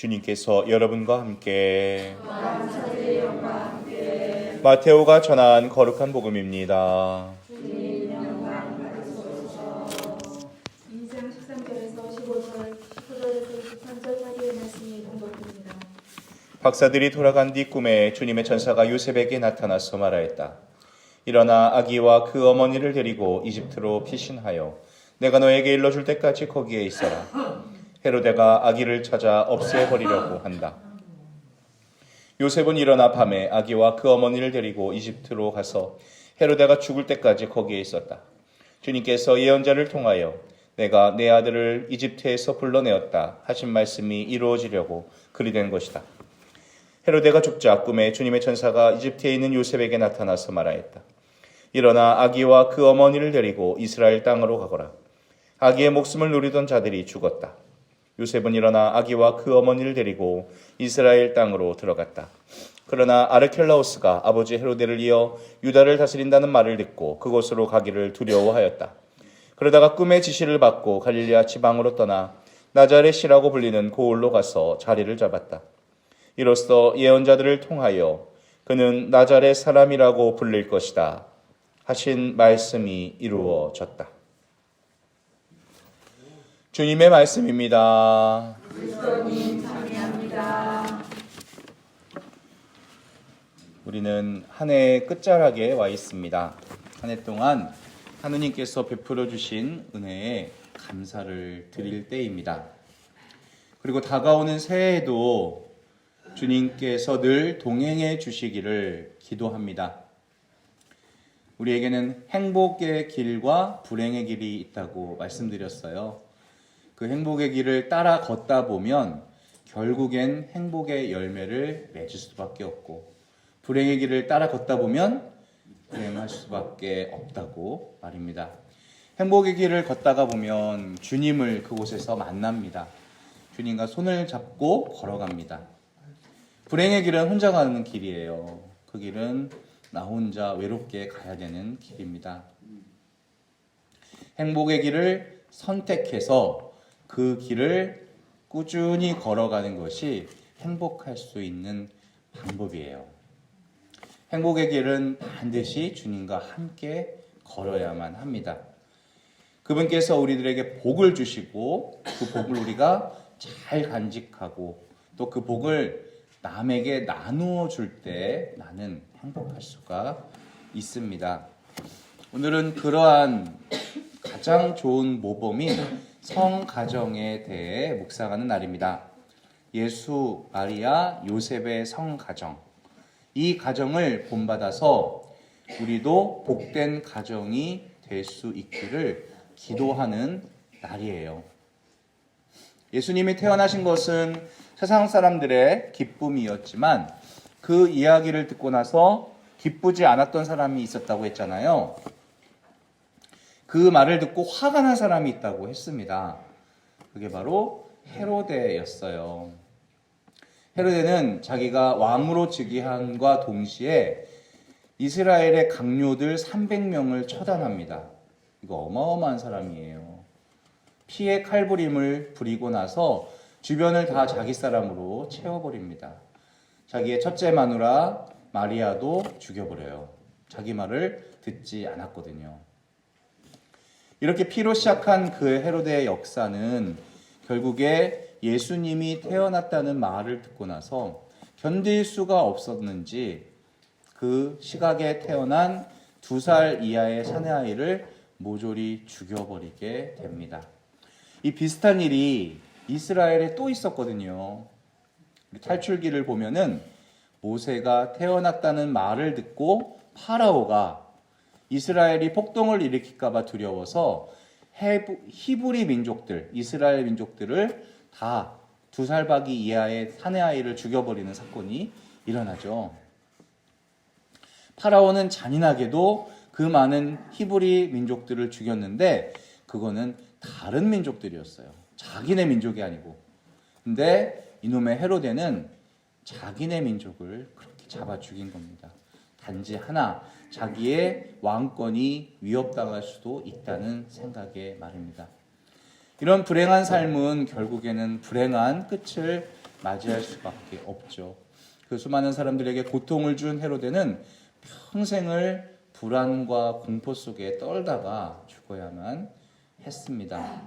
주님께서 여러분과 함께 마테오가 전한 거룩한 복음입니다. 2장 13절에서 15절, 19절에서 23절까지의 말씀이 공독됩니다. 박사들이 돌아간 뒤 꿈에 주님의 천사가 요셉에게 나타나서 말하였다. 일어나 아기와 그 어머니를 데리고 이집트로 피신하여 내가 너에게 일러줄 때까지 거기에 있어라. 헤로데가 아기를 찾아 없애버리려고 한다. 요셉은 일어나 밤에 아기와 그 어머니를 데리고 이집트로 가서 헤로데가 죽을 때까지 거기에 있었다. 주님께서 예언자를 통하여 내가 내 아들을 이집트에서 불러내었다 하신 말씀이 이루어지려고 그리 된 것이다. 헤로데가 죽자 꿈에 주님의 천사가 이집트에 있는 요셉에게 나타나서 말하였다. 일어나 아기와 그 어머니를 데리고 이스라엘 땅으로 가거라. 아기의 목숨을 누리던 자들이 죽었다. 요셉은 일어나 아기와 그 어머니를 데리고 이스라엘 땅으로 들어갔다. 그러나 아르켈라오스가 아버지 헤로데를 이어 유다를 다스린다는 말을 듣고 그곳으로 가기를 두려워하였다. 그러다가 꿈의 지시를 받고 갈릴리아 지방으로 떠나 나자렛이라고 불리는 고을로 가서 자리를 잡았다. 이로써 예언자들을 통하여 그는 나자렛 사람이라고 불릴 것이다 하신 말씀이 이루어졌다. 주님의 말씀입니다. 그리스도님 찬양합니다. 우리는 한 해의 끝자락에 와 있습니다. 한 해 동안 하느님께서 베풀어 주신 은혜에 감사를 드릴 때입니다. 그리고 다가오는 새해에도 주님께서 늘 동행해 주시기를 기도합니다. 우리에게는 행복의 길과 불행의 길이 있다고 말씀드렸어요. 그 행복의 길을 따라 걷다 보면 결국엔 행복의 열매를 맺을 수밖에 없고, 불행의 길을 따라 걷다 보면 불행할 수밖에 없다고 말입니다. 행복의 길을 걷다가 보면 주님을 그곳에서 만납니다. 주님과 손을 잡고 걸어갑니다. 불행의 길은 혼자 가는 길이에요. 그 길은 나 혼자 외롭게 가야 되는 길입니다. 행복의 길을 선택해서 그 길을 꾸준히 걸어가는 것이 행복할 수 있는 방법이에요. 행복의 길은 반드시 주님과 함께 걸어야만 합니다. 그분께서 우리들에게 복을 주시고 그 복을 우리가 잘 간직하고 또 그 복을 남에게 나누어 줄 때 나는 행복할 수가 있습니다. 오늘은 그러한 가장 좋은 모범인 성가정에 대해 묵상하는 날입니다. 예수, 마리아, 요셉의 성가정. 이 가정을 본받아서 우리도 복된 가정이 될 수 있기를 기도하는 날이에요. 예수님이 태어나신 것은 세상 사람들의 기쁨이었지만 그 이야기를 듣고 나서 기쁘지 않았던 사람이 있었다고 했잖아요. 그 말을 듣고 화가 난 사람이 있다고 했습니다. 그게 바로 헤로데였어요. 헤로데는 자기가 왕으로 즉위함과 동시에 이스라엘의 강요들 300명을 처단합니다. 이거 어마어마한 사람이에요. 피에 칼부림을 부리고 나서 주변을 다 자기 사람으로 채워버립니다. 자기의 첫째 마누라 마리아도 죽여버려요. 자기 말을 듣지 않았거든요. 이렇게 피로 시작한 그 헤로데의 역사는 결국에 예수님이 태어났다는 말을 듣고 나서 견딜 수가 없었는지 그 시각에 태어난 2살 이하의 사내아이를 모조리 죽여버리게 됩니다. 이 비슷한 일이 이스라엘에 또 있었거든요. 탈출기를 보면은 모세가 태어났다는 말을 듣고 파라오가 이스라엘이 폭동을 일으킬까봐 두려워서 히브리 민족들, 이스라엘 민족들을 다 2살 박이 이하의 사내아이를 죽여버리는 사건이 일어나죠. 파라오는 잔인하게도 그 많은 히브리 민족들을 죽였는데 그거는 다른 민족들이었어요. 자기네 민족이 아니고. 근데 이놈의 헤로데는 자기네 민족을 그렇게 잡아 죽인 겁니다. 단지 하나, 자기의 왕권이 위협당할 수도 있다는 생각에 말입니다. 이런 불행한 삶은 결국에는 불행한 끝을 맞이할 수밖에 없죠. 그 수많은 사람들에게 고통을 준 헤로데는 평생을 불안과 공포 속에 떨다가 죽어야만 했습니다.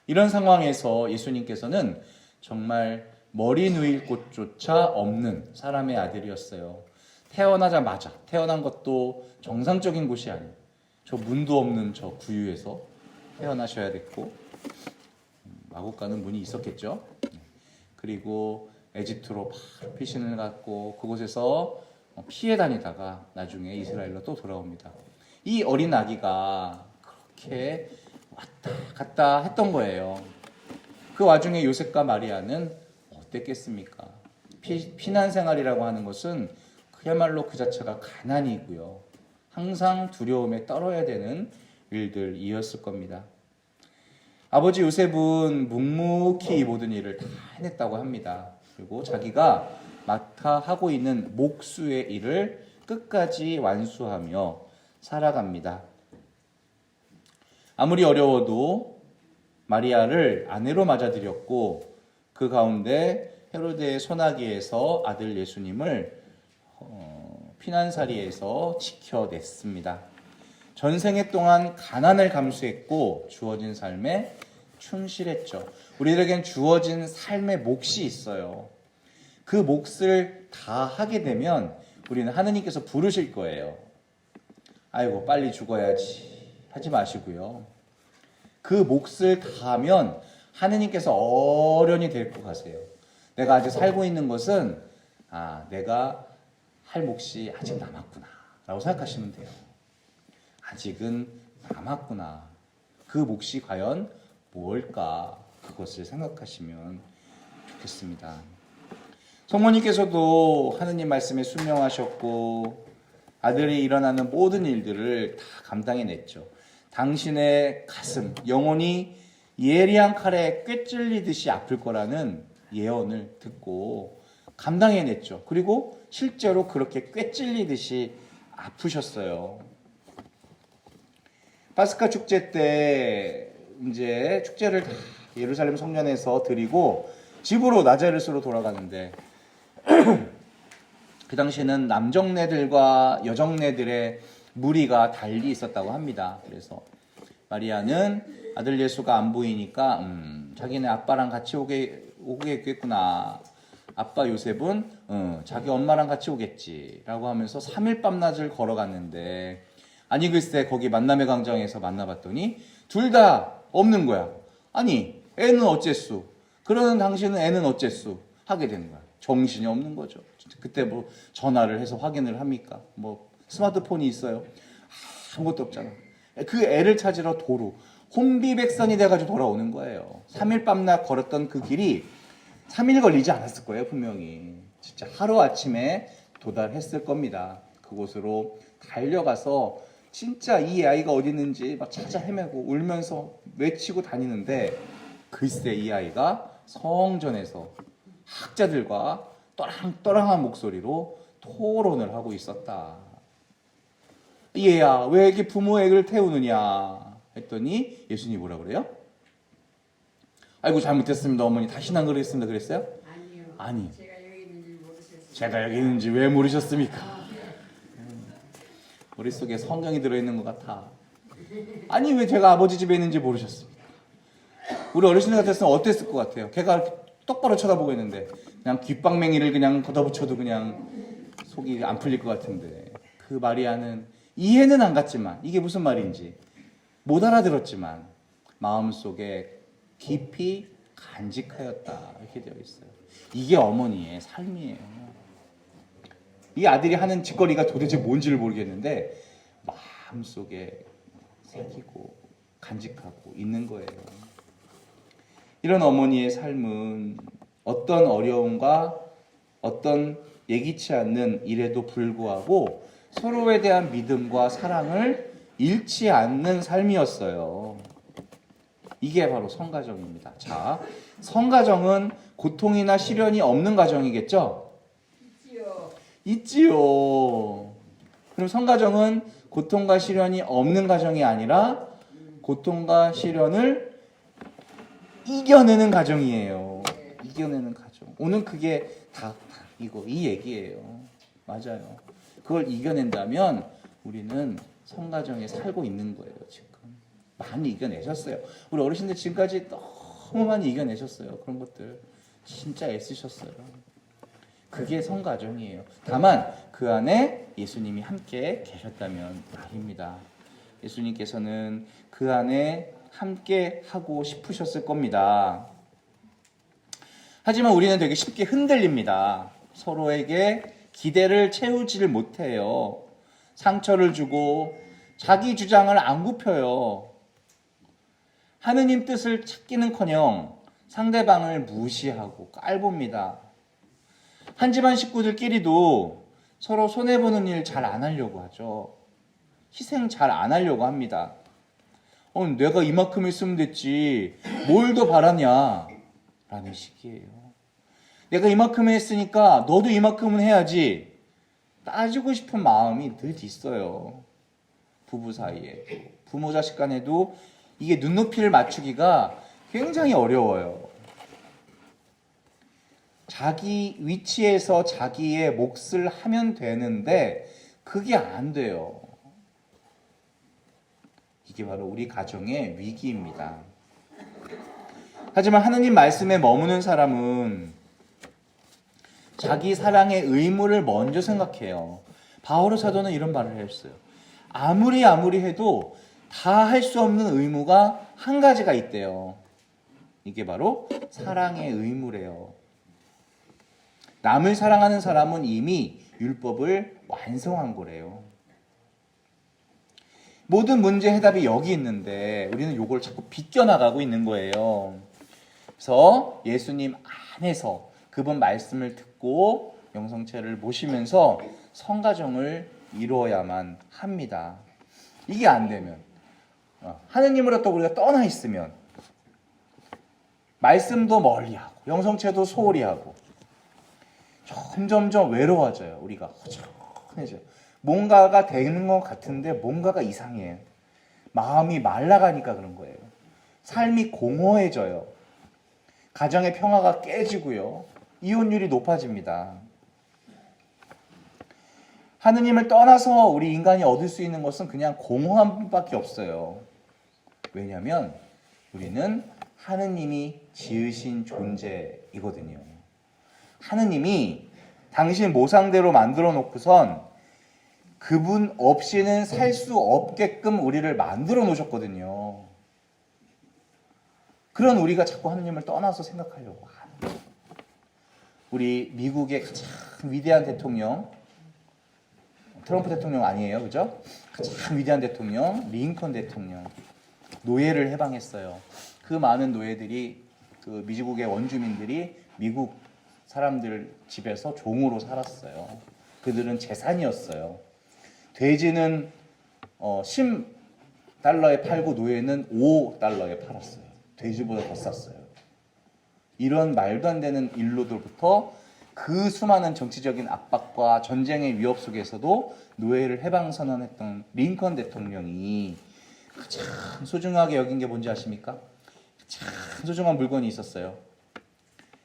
이런 상황에서 예수님께서는 정말 머리 누일 곳조차 없는 사람의 아들이었어요. 태어나자마자, 태어난 것도 정상적인 곳이 아니에요. 저 문도 없는 저 구유에서 태어나셔야 됐고, 마국 가는 문이 있었겠죠. 그리고 에집트로 피신을 갔고 그곳에서 피해 다니다가 나중에 이스라엘로 또 돌아옵니다. 이 어린 아기가 그렇게 왔다 갔다 했던 거예요. 그 와중에 요셉과 마리아는 어땠겠습니까? 피난 생활이라고 하는 것은 그야말로 그 자체가 가난이고요. 항상 두려움에 떨어야 되는 일들이었을 겁니다. 아버지 요셉은 묵묵히 이 모든 일을 다 해냈다고 합니다. 그리고 자기가 맡아 하고 있는 목수의 일을 끝까지 완수하며 살아갑니다. 아무리 어려워도 마리아를 아내로 맞아들였고 그 가운데 헤로데의 소나기에서 아들 예수님을 피난사리에서 지켜냈습니다. 전생애 동안 가난을 감수했고 주어진 삶에 충실했죠. 우리들에겐 주어진 삶의 몫이 있어요. 그 몫을 다 하게 되면 우리는 하느님께서 부르실 거예요. 아이고 빨리 죽어야지 하지 마시고요. 그 몫을 다 하면 하느님께서 어련히 데리고 가세요. 내가 아직 살고 있는 것은 내가 할 몫이 아직 남았구나 라고 생각하시면 돼요. 아직은 남았구나. 그 몫이 과연 뭘까? 그것을 생각하시면 좋겠습니다. 성모님께서도 하느님 말씀에 순명하셨고 아들이 일어나는 모든 일들을 다 감당해냈죠. 당신의 가슴, 영혼이 예리한 칼에 꿰찔리듯이 아플 거라는 예언을 듣고 감당해냈죠. 그리고 실제로 그렇게 꿰찔리듯이 아프셨어요. 파스카 축제 때 이제 축제를 다 예루살렘 성전에서 드리고 집으로 나자렛으로 돌아가는데 그 당시에는 남정네들과 여정네들의 무리가 달리 있었다고 합니다. 그래서 마리아는 아들 예수가 안 보이니까 자기네 아빠랑 같이 오겠구나. 아빠 요셉은 자기 엄마랑 같이 오겠지라고 하면서 3일 밤낮을 걸어갔는데 아니 글쎄 거기 만남의 광장에서 만나봤더니 둘 다 없는 거야. 아니 애는 어째수? 그러는 당신은 애는 어째수? 하게 되는 거야. 정신이 없는 거죠. 그때 뭐 전화를 해서 확인을 합니까? 뭐 스마트폰이 있어요? 아무것도 없잖아. 그 애를 찾으러 도로 혼비백산이 돼가지고 돌아오는 거예요. 3일 밤낮 걸었던 그 길이 3일 걸리지 않았을 거예요. 분명히 진짜 하루아침에 도달했을 겁니다. 그곳으로 달려가서 진짜 이 아이가 어디 있는지 막 찾아 헤매고 울면서 외치고 다니는데 글쎄 이 아이가 성전에서 학자들과 또랑또랑한 목소리로 토론을 하고 있었다. 얘야 왜 이렇게 부모 애를 태우느냐 했더니 예수님이 뭐라 그래요? 아이고 잘못했습니다 어머니 다시는 안 그러겠습니다 그랬어요? 아니요. 아니 제가 여기 있는지 모르셨어요. 제가 여기 있는지 왜 모르셨습니까? 머릿속에 성경이 들어있는 것 같아. 아니 왜 제가 아버지 집에 있는지 모르셨습니까? 우리 어르신들 같았으면 어땠을 것 같아요? 걔가 똑바로 쳐다보고 있는데 그냥 귓방맹이를 그냥 걷어붙여도 그냥 속이 안 풀릴 것 같은데 그 마리아는 이해는 안 갔지만 이게 무슨 말인지 못 알아들었지만 마음속에 깊이 간직하였다 이렇게 되어 있어요. 이게 어머니의 삶이에요. 이 아들이 하는 짓거리가 도대체 뭔지를 모르겠는데 마음속에 새기고 간직하고 있는 거예요. 이런 어머니의 삶은 어떤 어려움과 어떤 예기치 않는 일에도 불구하고 서로에 대한 믿음과 사랑을 잃지 않는 삶이었어요. 이게 바로 성가정입니다. 자, 성가정은 고통이나 시련이 없는 가정이겠죠? 있지요. 그럼 성가정은 고통과 시련이 없는 가정이 아니라 고통과 시련을 이겨내는 가정이에요. 이겨내는 가정. 오늘 그게 다 이 얘기예요. 맞아요. 그걸 이겨낸다면 우리는 성가정에 살고 있는 거예요. 지금 많이 이겨내셨어요. 우리 어르신들 지금까지 너무 많이 이겨내셨어요. 그런 것들 진짜 애쓰셨어요. 그게 성가정이에요. 다만 그 안에 예수님이 함께 계셨다면 말입니다. 예수님께서는 그 안에 함께 하고 싶으셨을 겁니다. 하지만 우리는 되게 쉽게 흔들립니다. 서로에게 기대를 채우지를 못해요. 상처를 주고 자기 주장을 안 굽혀요. 하느님 뜻을 찾기는커녕 상대방을 무시하고 깔봅니다. 한 집안 식구들끼리도 서로 손해보는 일 잘 안 하려고 하죠. 희생 잘 안 하려고 합니다. 내가 이만큼 했으면 됐지 뭘 더 바라냐 라는 식이에요. 내가 이만큼 했으니까 너도 이만큼은 해야지 따지고 싶은 마음이 늘 있어요. 부부 사이에 부모 자식 간에도 이게 눈높이를 맞추기가 굉장히 어려워요. 자기 위치에서 자기의 몫을 하면 되는데 그게 안 돼요. 이게 바로 우리 가정의 위기입니다. 하지만 하느님 말씀에 머무는 사람은 자기 사랑의 의무를 먼저 생각해요. 바오로 사도는 이런 말을 했어요. 아무리 해도 다 할 수 없는 의무가 한 가지가 있대요. 이게 바로 사랑의 의무래요. 남을 사랑하는 사람은 이미 율법을 완성한 거래요. 모든 문제 해답이 여기 있는데 우리는 이걸 자꾸 비껴나가고 있는 거예요. 그래서 예수님 안에서 그분 말씀을 듣고 영성체를 모시면서 성가정을 이루어야만 합니다. 이게 안 되면 하느님으로부터 우리가 떠나 있으면 말씀도 멀리하고 영성체도 소홀히 하고 점점점 외로워져요. 우리가 허전해져요. 뭔가가 되는 것 같은데 뭔가가 이상해요. 마음이 말라가니까 그런 거예요. 삶이 공허해져요. 가정의 평화가 깨지고요. 이혼율이 높아집니다. 하느님을 떠나서 우리 인간이 얻을 수 있는 것은 그냥 공허함밖에 없어요. 왜냐하면 우리는 하느님이 지으신 존재이거든요. 하느님이 당신 모상대로 만들어 놓고선 그분 없이는 살 수 없게끔 우리를 만들어 놓으셨거든요. 그런 우리가 자꾸 하느님을 떠나서 생각하려고 하는 거예요. 우리 미국의 가장 위대한 대통령, 트럼프 대통령 아니에요, 그죠? 가장 위대한 대통령, 링컨 대통령, 노예를 해방했어요. 그 많은 노예들이 그 미국의 원주민들이 미국 사람들 집에서 종으로 살았어요. 그들은 재산이었어요. 돼지는 10달러에 팔고 노예는 5달러에 팔았어요. 돼지보다 더 쌌어요. 이런 말도 안 되는 일로부터 그 수많은 정치적인 압박과 전쟁의 위협 속에서도 노예를 해방 선언했던 링컨 대통령이 가장 소중하게 여긴 게 뭔지 아십니까? 가장 소중한 물건이 있었어요.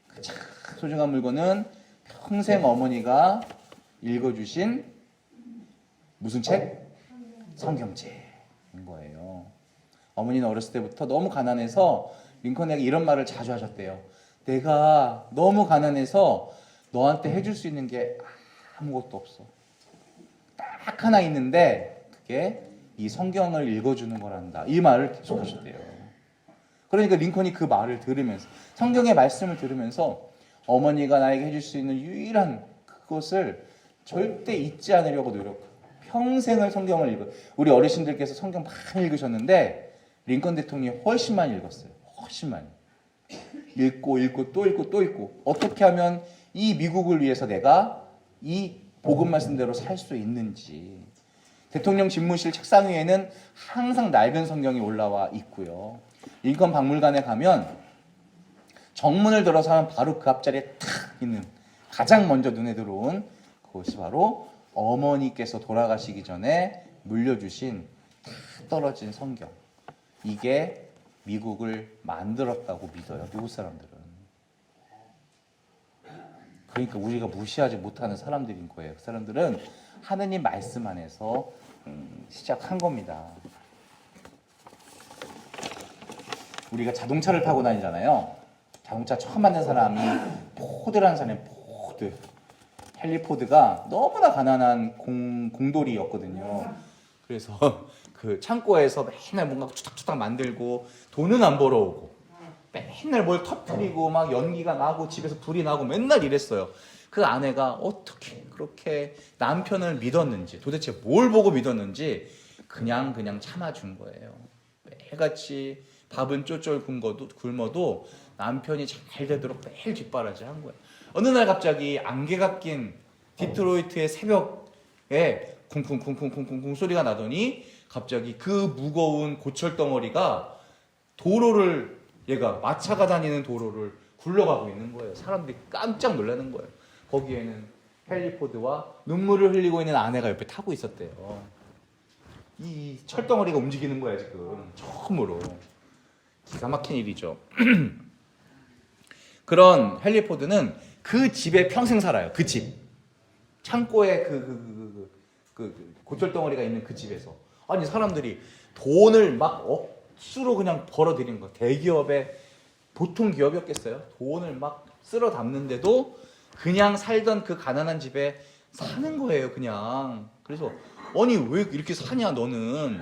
가장 소중한 물건은 평생 어머니가 읽어주신 무슨 책? 성경책인 거예요. 어머니는 어렸을 때부터 너무 가난해서 링컨에게 이런 말을 자주 하셨대요. 내가 너무 가난해서 너한테 해줄 수 있는 게 아무것도 없어. 딱 하나 있는데 그게 이 성경을 읽어주는 거란다. 이 말을 계속 하셨대요. 그러니까 링컨이 그 말을 들으면서 성경의 말씀을 들으면서 어머니가 나에게 해줄 수 있는 유일한 그것을 절대 잊지 않으려고 노력하고 평생을 성경을 읽어요. 우리 어르신들께서 성경 많이 읽으셨는데 링컨 대통령이 훨씬 많이 읽었어요. 훨씬 많이. 읽고 또 읽고 또 읽고 어떻게 하면 이 미국을 위해서 내가 이 복음 말씀대로 살 수 있는지. 대통령 집무실 책상 위에는 항상 낡은 성경이 올라와 있고요. 링컨 박물관에 가면 정문을 들어서면 바로 그 앞자리에 탁 있는 가장 먼저 눈에 들어온 그것이 바로 어머니께서 돌아가시기 전에 물려주신 탁 떨어진 성경. 이게 미국을 만들었다고 믿어요. 미국 사람들은. 그러니까 우리가 무시하지 못하는 사람들인 거예요. 그 사람들은 하느님 말씀 안에서 시작한 겁니다. 우리가 자동차를 타고 다니잖아요. 자동차 처음 만든 사람이 포드라는 사람이 포드. 헨리 포드가 너무나 가난한 공돌이였거든요. 그래서 그 창고에서 맨날 뭔가 추닥추닥 만들고 돈은 안 벌어오고 맨날 뭘 터뜨리고 막 연기가 나고 집에서 불이 나고 맨날 이랬어요. 그 아내가 어떻게 그렇게 남편을 믿었는지, 도대체 뭘 보고 믿었는지 그냥 참아준 거예요. 매일같이 밥은 쫄쫄 굶어도 남편이 잘 되도록 매일 뒷바라지 한 거예요. 어느 날 갑자기 안개가 낀 디트로이트의 새벽에 쿵쿵쿵쿵쿵쿵 소리가 나더니 갑자기 그 무거운 고철 덩어리가 도로를, 얘가 마차가 다니는 도로를 굴러가고 있는 거예요. 사람들이 깜짝 놀라는 거예요. 거기에는 헨리 포드와 눈물을 흘리고 있는 아내가 옆에 타고 있었대요. 이 철덩어리가 움직이는 거야 지금 처음으로. 기가 막힌 일이죠. 그런 헨리 포드는 그 집에 평생 살아요. 그 집. 창고에 그 고철덩어리가 있는 그 집에서. 아니 사람들이 돈을 막 억수로 그냥 벌어들이는 거예요. 대기업의 보통 기업이었겠어요. 돈을 막 쓸어 담는데도 그냥 살던 그 가난한 집에 사는 거예요. 그냥. 그래서 아니 왜 이렇게 사냐 너는.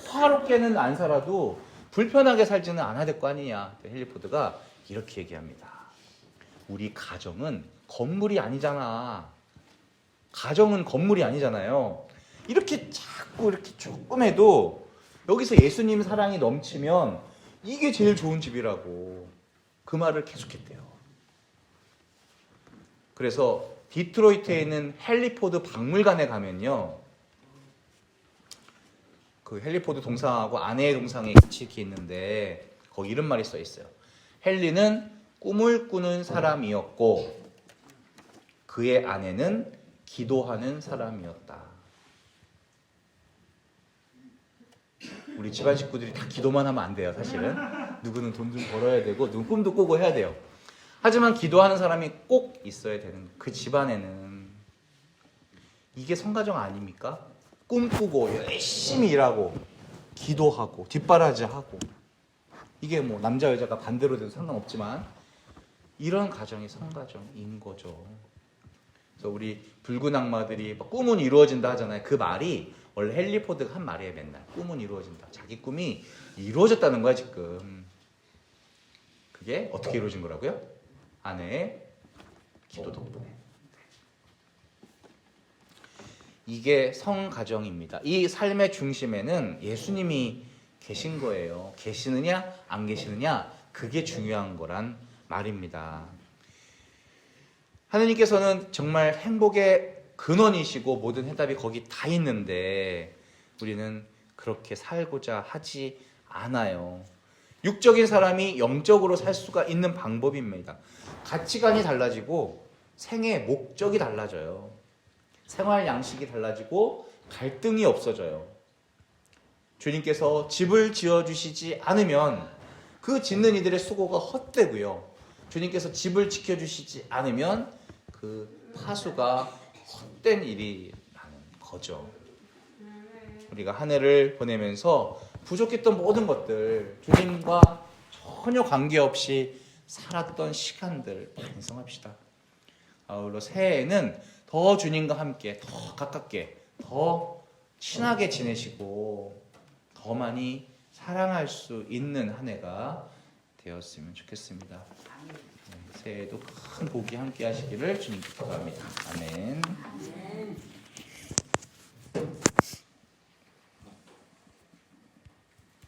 화롭게는 안 살아도 불편하게 살지는 않아야 될 거 아니냐. 헨리 포드가 이렇게 얘기합니다. 우리 가정은 건물이 아니잖아. 가정은 건물이 아니잖아요. 이렇게 자꾸 이렇게 조금 해도 여기서 예수님 사랑이 넘치면 이게 제일 좋은 집이라고 그 말을 계속했대요. 그래서 디트로이트에 있는 헨리 포드 박물관에 가면요, 그 헨리 포드 동상하고 아내의 동상이 같이 이렇게 있는데 거기 이런 말이 써 있어요. 헨리는 꿈을 꾸는 사람이었고 그의 아내는 기도하는 사람이었다. 우리 집안 식구들이 다 기도만 하면 안 돼요. 사실은 누구는 돈 좀 벌어야 되고 누구는 꿈도 꾸고 해야 돼요. 하지만 기도하는 사람이 꼭 있어야 되는 그 집안에는. 이게 성가정 아닙니까? 꿈꾸고 열심히 일하고 기도하고 뒷바라지하고. 이게 뭐 남자 여자가 반대로 돼도 상관없지만 이런 가정이 성가정인 거죠. 그래서 우리 붉은 악마들이 꿈은 이루어진다 하잖아요. 그 말이 원래 헨리 포드가 한 말이에요. 맨날 꿈은 이루어진다. 자기 꿈이 이루어졌다는 거야 지금. 그게 어떻게 이루어진 거라고요? 아내의 기도 덕분에. 이게 성가정입니다. 이 삶의 중심에는 예수님이 계신 거예요. 계시느냐 안 계시느냐 그게 중요한 거란 말입니다. 하느님께서는 정말 행복의 근원이시고 모든 해답이 거기 다 있는데 우리는 그렇게 살고자 하지 않아요. 육적인 사람이 영적으로 살 수가 있는 방법입니다. 가치관이 달라지고 생애의 목적이 달라져요. 생활 양식이 달라지고 갈등이 없어져요. 주님께서 집을 지어주시지 않으면 그 짓는 이들의 수고가 헛되고요. 주님께서 집을 지켜주시지 않으면 그 파수가 헛된 일이라는 거죠. 우리가 한 해를 보내면서 부족했던 모든 것들, 주님과 전혀 관계없이 살았던 시간들 반성합시다. 아울러 새해에는 더 주님과 함께, 더 가깝게, 더 친하게 지내시고 더 많이 사랑할 수 있는 한 해가 되었으면 좋겠습니다. 새해에도 큰 복이 함께 하시기를 주님께 기도합니다. 아멘.